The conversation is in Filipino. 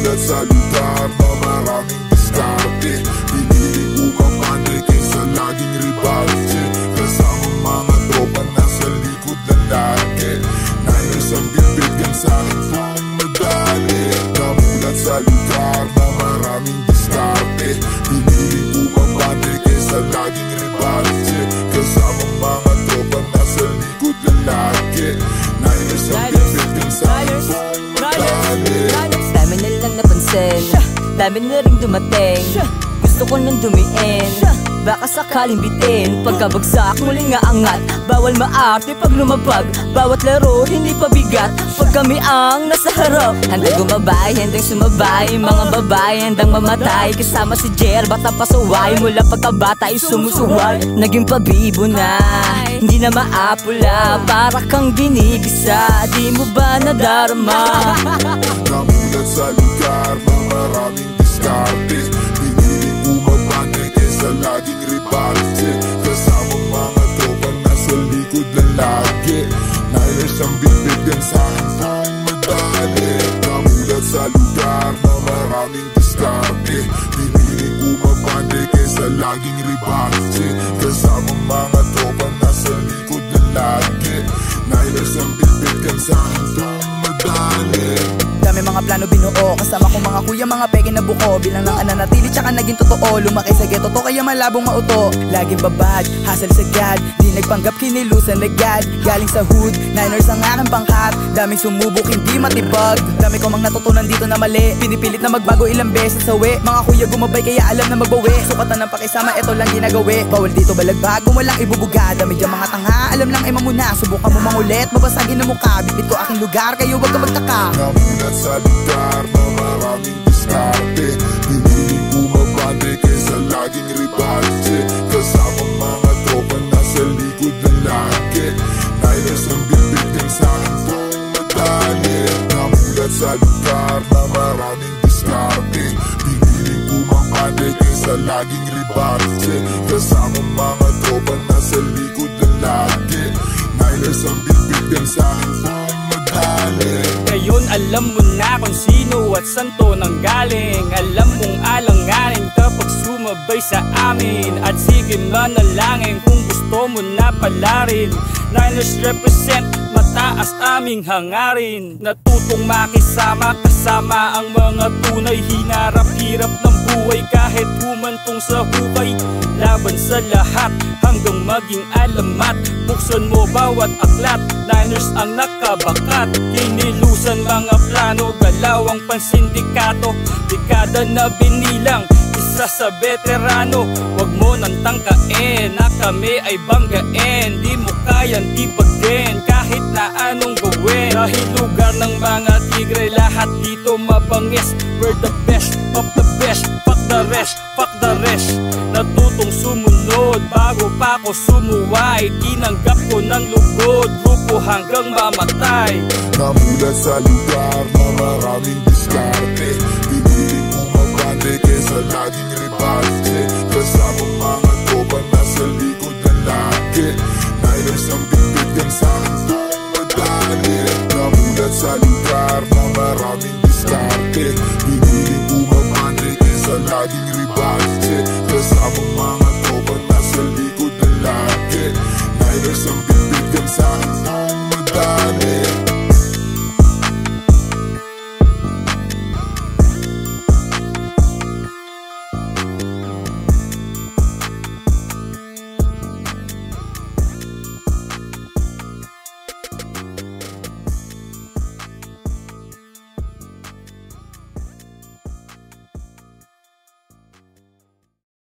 Namulat sa lugar na maraming diskarte, pinili umapande kaysa laging ribalche. Kasama mga tropa nasa likod ng lagi, nais ang bibigyan sa akin pang madali. Namulat sa lugar na maraming diskarte, pinili umapande kaysa laging ribalche. Kasama mga tropa nasa likod ng lagi, nais ang bibigyan sa akin pang madali. Dami nilang napansin, dami na rin dumating, gusto ko nang dumiin, baka sakaling bitin. Pagkabagsak muling aangat, bawal maarte pag lumabag. Bawat laro hindi pabigat, pag kami ang nasa harap. Handang gumabay, handang sumabay, mga babae handang mamatay. Kasama si Jer, bata pasaway, mula pagkabata ay sumusuway. Naging pabibo na, hindi na maapula, para kang ginigisa, di mo ba nadarama? Namulat sa lugar na maraming diskarte, pinili umapande kaysa laging ribalche. Kasama mga tropa nasa likod ng lagi, nais ang bibigyan sa akin pang madali. Namulat sa lugar na maraming diskarte, pinili umapande kaysa laging ribalche. Kasama mga tropa nasa likod ng lagi, nais ang bibigyan sa akin pang madali. Dami mga plano binuo, kasama ko mga kuya, mga peke na buko. Bilang nang ananatili tsaka naging totoo, lumaki sa ghetto to kaya malabong mauto. Laging babad, hassle sa God, di nagpanggap kinilusan agad. Galing sa hood, Niners ang aking pangkat, daming sumubok hindi matipag. Dami ko mang natutunan dito na mali, pinipilit na magbago ilang beses sa uwi. Mga kuya gumabay kaya alam na magbawi, sukatan ng pakisama eto lang ginagawi. Bawal dito balagbag, walang ibubuga, dami dyan mga tanga, alam lang ay mamuna. Subukan mo mangulit, mabasagin na mukha, bibit ko aking lugar, kayo wag ka magtaka. Namulat sa lugar na maraming diskarte, pinili umapande kaysa laging ribalche. Kasama mga tropa nasa likod ng lagi, nais ang bibigyan sa akin pang madali. Namulat sa lugar na maraming diskarte, pinili umapande kaysa laging ribalche. Kasama mga tropa nasa likod ng lagi, nais ang bibigyan sa akin pang madali. Ngayon alam mo na kung sino at santo nang galing. Alam mong alanganin kapag sumabay sa amin, at sige manalangin kung gusto mo na pala rin. Niners represent, mataas aming hangarin. Natutong makisama kasama ang mga tunay, hinarap-hirap ng buhay kahit humantong sa hukay. Laban sa lahat hanggang maging alamat, buksan mo bawat aklat, Niners ang nakabakat. Kinilusan mga plano, galawang pansindikato, dekada na binilang, isa sa veterano. Wag mo nang tangkain na kami ay banggain, di mo kayang tipagin kahit na anong gawin. Dahil lugar ng mga tigre, lahat dito mabangis. We're the best of the best, fuck the rest, fuck the rest. Natutong sumunod bago pa ko sumuway, tinanggap ko ng lugod, grupo hanggang mamatay. Namulat sa lugar na maraming diskarte, pinili umapande kaysa laging ribalche. Kasama mga tropa nasa likod ng lagi, nais ang bibigyan sa akin pang madali. Namulat sa lugar na maraming diskarte, pinili umapande kaysa laging ribalche. Kasama mga tropa nasa likod ng lagi, nais ang bibigyan sa akin pang madali.